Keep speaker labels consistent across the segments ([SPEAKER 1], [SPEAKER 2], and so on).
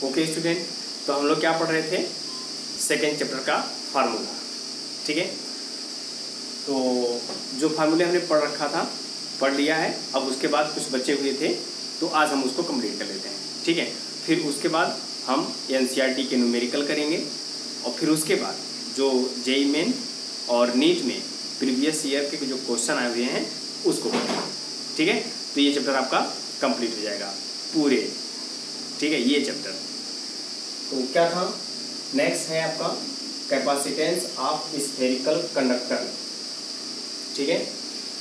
[SPEAKER 1] Okay student, तो हम लोग क्या पढ़ रहे थे, सेकेंड चैप्टर का फार्मूला। ठीक है, तो जो फार्मूले हमने पढ़ रखा था पढ़ लिया है। अब उसके बाद कुछ बचे हुए थे तो आज हम उसको कंप्लीट कर लेते हैं। ठीक है, फिर उसके बाद हम एनसीईआरटी के न्यूमेरिकल करेंगे और फिर उसके बाद जो जेईई मेन और नीट में प्रीवियस ईयर के जो क्वेश्चन आए हुए हैं उसको करेंगे। ठीक है, तो ये चैप्टर आपका कंप्लीट हो जाएगा पूरे। ठीक है, ये चैप्टर तो क्या था, नेक्स्ट है आपका कैपेसिटेंस ऑफ स्फेरिकल कंडक्टर। ठीक है,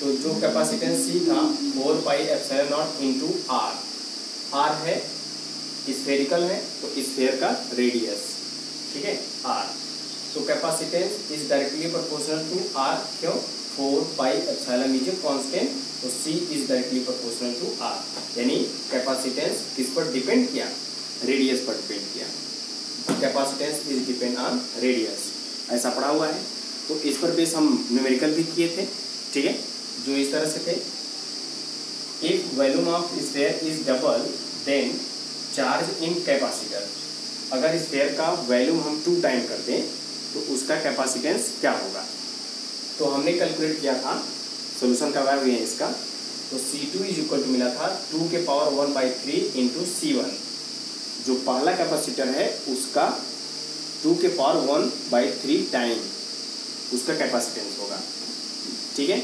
[SPEAKER 1] तो जो कैपेसिटेंस सी था 4πε0 इंटू आर। आर है स्फेरिकल है तो स्फेयर का रेडियस। ठीक है, आर, तो capacitance is directly proportional to R. क्यों, 4πε इज ए कांस्टेंट, तो C is directly proportional to R, यानी कैपेसिटेंस किस पर डिपेंड किया, रेडियस पर डिपेंड किया। Capacitance is depend on radius, ऐसा पढ़ा हुआ है। तो इस पर बेस हम न्यूमेरिकल भी किए थे। ठीक है, जो इस तरह से थे, if volume of sphere is double then charge in capacitor. अगर स्फीयर का वॉल्यूम हम 2 टाइम कर दें तो उसका कैपेसिटेंस क्या होगा। तो हमने कैलकुलेट किया था, सोल्यूशन करवाए हुए हैं इसका। तो C2 इज इक्वल टू मिला था 2 के पावर 1/3 इंटू C1। जो पहला कैपेसिटर है उसका 2 के पावर 1/3 टाइम उसका कैपेसिटेंस होगा। ठीक है,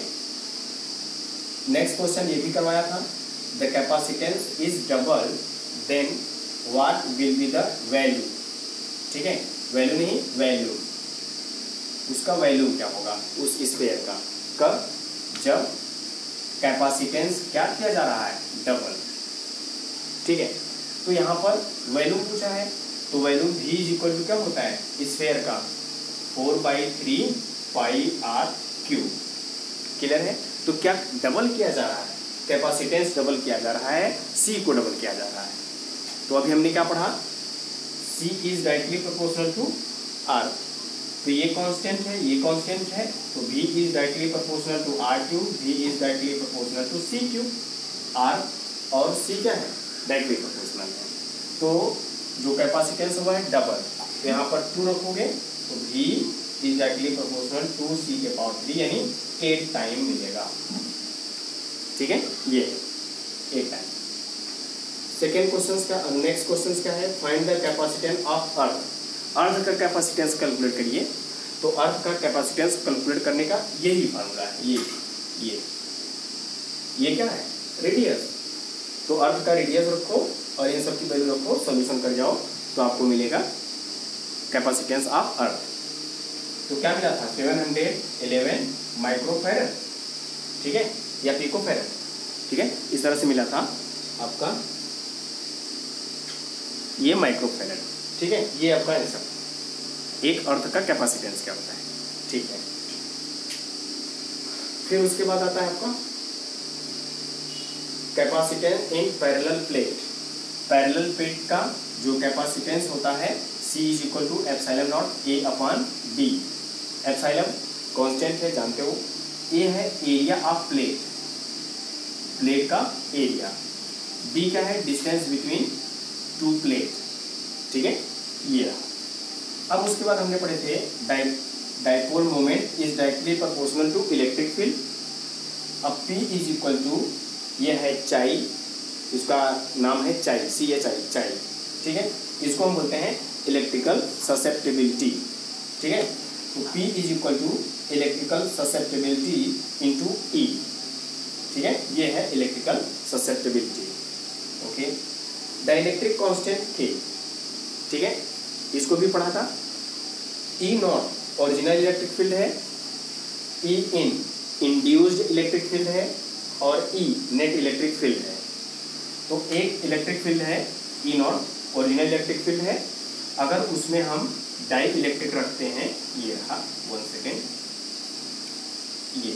[SPEAKER 1] नेक्स्ट क्वेश्चन ये भी करवाया था, the capacitance is double then what will be the value. ठीक है, वैल्यू नहीं वैल्यू, उसका वैल्यू क्या होगा उस स्फीयर का, कब, जब कैपेसिटेंस क्या किया जा रहा है, डबल। ठीक है, तो यहाँ पर वैल्यू पूछा है तो value v is equal to क्या होता है स्फीयर का 4/3 πr³। क्लियर है, तो क्या डबल किया जा रहा है, कैपेसिटेंस डबल किया जा रहा है, c को डबल किया जा रहा है। तो अभी हमने क्या पढ़ा, c is directly proportional to r। तो ये कांस्टेंट है, ये कांस्टेंट है, तो v is directly proportional to r³, v is directly proportional to c³। r और c क्या है, डायरेक्टली प्रोपोर्शनल है। तो जो कैपेसिटेंस हुआ है डबल, तो यहाँ पर 2 रखोगे तो v is directly proportional to c के पावर 3 यानी 8 टाइम मिलेगा। ठीक है, ये 8 टाइम। सेकेंड क्वेश्चन का, नेक्स्ट क्वेश्चन क्या है, find the capacitance of earth. Earth का कैपेसिटेंस कैलकुलेट करिए। तो अर्थ का कैपेसिटेंस कैलकुलेट करने का यही फार्मूला है, ये क्या है, रेडियस। तो अर्थ का रेडियस रखो और इन सब की वैल्यू रखो, सॉल्यूशन कर जाओ तो आपको मिलेगा कैपेसिटेंस ऑफ अर्थ। तो क्या मिला था 711 माइक्रोफैरड। ठीक है, या पिकोफैरड। ठीक है, इस तरह से मिला था आपका ये माइक्रोफैरड। ठीक है, ये आपका आंसर, एक अर्थ का कैपेसिटेंस क्या होता है। ठीक है, फिर उसके बाद आता है आपका capacitance in parallel plate. Parallel plate का जो कैपेसिटेंस होता है C is equal to ε0 A/d। Epsilon constant है, जानते हो। A है एरिया ऑफ प्लेट, प्लेट का एरिया। D क्या है, डिस्टेंस बिटवीन 2 प्लेट। ठीक है, ये रहा। अब उसके बाद हमने पढ़े थे dipole moment is directly proportional to electric field. अब P इज इक्वल टू, ये है चाई, इसका नाम है चाई, CHI, चाई। ठीक है, इसको हम बोलते हैं इलेक्ट्रिकल ससेप्टिबिलिटी। ठीक है, तो P is equal to electrical susceptibility into E। ठीक है, ये है electrical susceptibility. Okay, dielectric constant K। ठीक है, इसको भी पढ़ा था। E0 ओरिजिनल इलेक्ट्रिक फील्ड है, E in induced electric field है और E नेट इलेक्ट्रिक फील्ड है। तो एक इलेक्ट्रिक फील्ड है E0 ओरिजिनल इलेक्ट्रिक फील्ड है। अगर उसमें हम डाई इलेक्ट्रिक रखते हैं, ये रहा, 1 सेकेंड, ये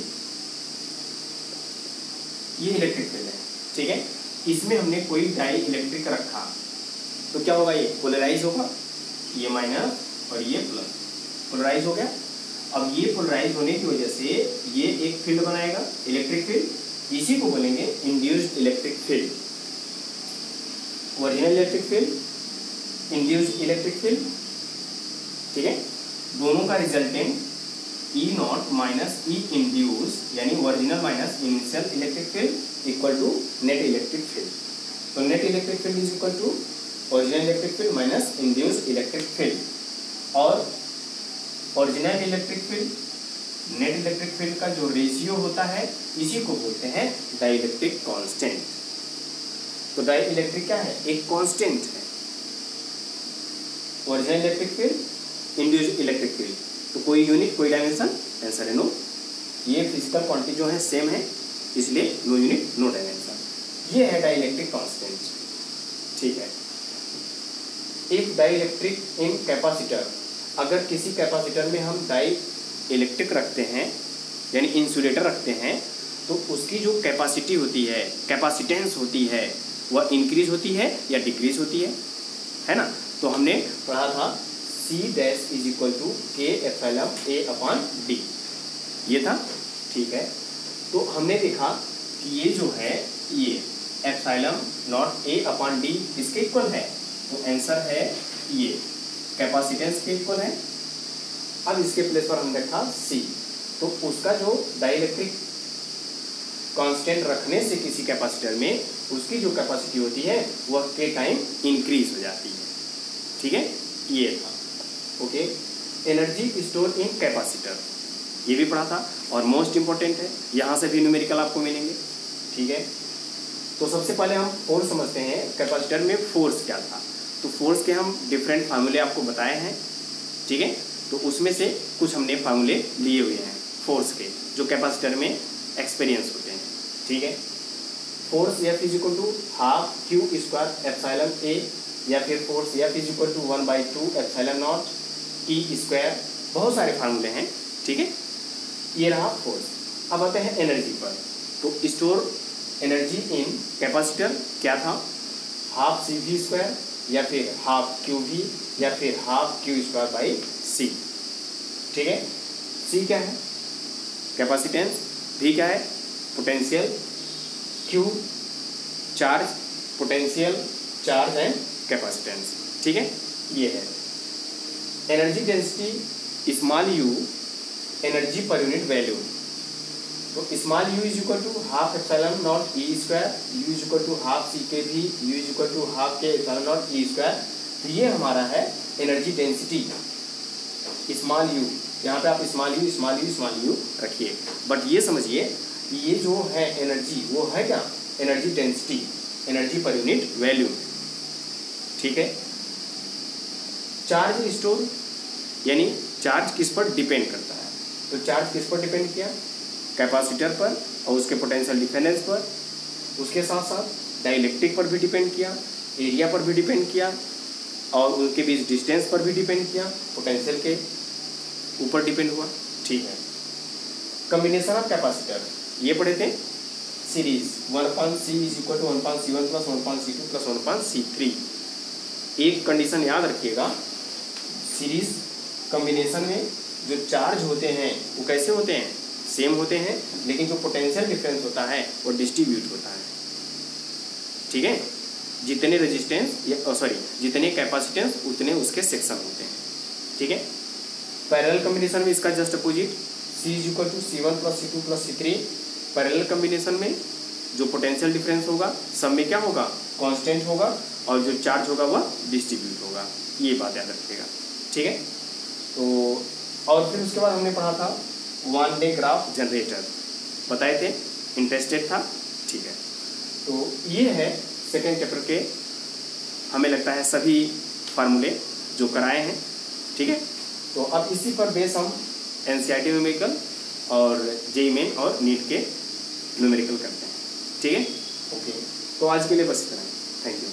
[SPEAKER 1] इलेक्ट्रिक फील्ड है। ठीक है, इसमें हमने कोई डाई इलेक्ट्रिक रखा तो क्या होगा, ये पोलराइज होगा, ये माइनस और ये प्लस, पोलराइज हो गया। अब ये पोलराइज होने की वजह से ये एक फील्ड बनाएगा, इलेक्ट्रिक फील्ड। इसी को बोलेंगे induced electric field. Original electric field induced electric field, ठीक है, दोनों का resultant E naught minus E induce यानी original minus initial electric field equal to net electric field. तो net electric field is equal to original electric field minus induced electric field, और original electric field net electric field का जो ratio होता है इसी को बोलते हैं डाइइलेक्ट्रिक कांस्टेंट। तो डाइइलेक्ट्रिक क्या है, एक कांस्टेंट है। Original electric field induced electric field, तो कोई यूनिट कोई डायमेंशन, आंसर है नो। ये फिजिकल क्वांटिटी जो है सेम है, इसलिए नो यूनिट नो डायमेंशन। ये है डाइइलेक्ट्रिक कांस्टेंट, ठीक है। इफ डाइइलेक्ट्रिक इन कैपेसिटर, अगर किसी कैपेसिटर में हम डाई इलेक्ट्रिक रखते हैं यानी इंसुलेटर रखते हैं, तो उसकी जो कैपेसिटी होती है, कैपेसिटेंस होती है, वह इंक्रीज होती है या डिक्रीज होती है ना। तो हमने पढ़ा था C dash is equal to K epsilon A upon D, ये था, ठीक है। तो हमने देखा कि ये जो है ये epsilon not A upon D इसके इक्वल है, तो आंसर है ये कैपेसिटेंस के इक्वल है। अब इसके प्लेस पर हमने रखा C, तो उसका जो डाइइलेक्ट्रिक कांस्टेंट रखने से किसी कैपेसिटर में उसकी जो कैपेसिटी होती है वह के टाइम इंक्रीज हो जाती है, ठीक है, ये था, okay. Energy store in capacitor, ये भी पढ़ा था और मोस्ट इंपॉर्टेंट है, यहाँ से भी न्यूमेरिकल आपको मिलेंगे, ठीक है। तो सबसे पहले हम फोर्स समझते हैं, कैपेसिटर में फोर्स क्या था। तो फोर्स के हम डिफरेंट फार्मूले आपको बताए हैं, ठीक है। तो उसमें से कुछ हमने फार्मूले लिए हुए हैं फोर्स के, जो कैपेसिटर में एक्सपीरियंस होते हैं, ठीक है। Force F is equal to half Q square epsilon A, या फिर force F is equal to 1/2 epsilon naught E square, बहुत सारे फार्मूले हैं, ठीक है। ये रहा फोर्स। अब आते हैं एनर्जी पर। तो स्टोर एनर्जी इन कैपेसिटर क्या था, हाफ CV स्क्वायर या फिर हाफ QV या फिर half Q square by C, ठीक है। C क्या है, कैपेसिटेंस, V क्या है, potential, Q charge, potential, charge and capacitance, ठीक है, ये है। Energy density small u, energy पर यूनिट वैल्यू, तो small u is equal to half epsilon naught E square, u is equal to half CKV, u is equal to half K epsilon naught E square. तो ये हमारा है energy density small u, यहाँ पे आप small u रखिए, but ये समझिए ये जो है एनर्जी वो है क्या, एनर्जी डेंसिटी, एनर्जी पर यूनिट वैल्यू, ठीक है। चार्ज स्टोर यानी चार्ज किस पर डिपेंड करता है, तो चार्ज किस पर डिपेंड किया, कैपेसिटर पर और उसके पोटेंशियल डिफरेंस पर, उसके साथ साथ डाइइलेक्ट्रिक पर भी डिपेंड किया, एरिया पर भी डिपेंड किया और उनके बीच डिस्टेंस पर भी डिपेंड किया, पोटेंशियल के ऊपर डिपेंड हुआ, ठीक है। कॉम्बिनेशन ऑफ कैपेसिटर ये पढ़े थे, series 1/C is equal to 1/C1 plus 1/C2 plus 1/C3। एक कंडीशन याद रखिएगा, सीरीज कॉम्बिनेशन में जो चार्ज होते हैं वो कैसे होते हैं, सेम होते हैं, लेकिन जो पोटेंशियल डिफरेंस होता है वो डिस्ट्रीब्यूट होता है, ठीक है। जितने रेजिस्टेंस या जितने कैपेसिटेंस उतने उसके सेक्शन होते हैं, ठीक है। पैरेलल कॉम्बिनेशन में इसका just opposite, C is equal to C1 plus C2 plus C3। Parallel combination में जो पोटेंशियल डिफरेंस होगा सब में क्या होगा, कांस्टेंट होगा, और जो चार्ज होगा वह डिस्ट्रीब्यूट होगा, ये बात याद रखिएगा, ठीक है। तो और फिर उसके बाद हमने पढ़ा था वन डे ग्राफ जनरेटर, बताए थे, इंटरेस्टेड था, ठीक है। तो ये है सेकेंड चैप्टर के हमें लगता है सभी फार्मूले जो कराए हैं, ठीक है। तो अब इसी पर बेस हम NCERT न्यूमेरिकल और JEE मेन और नीट के न्यूमेरिकल करते हैं, ठीक है, ओके। तो आज के लिए बस इतना, थैंक यू।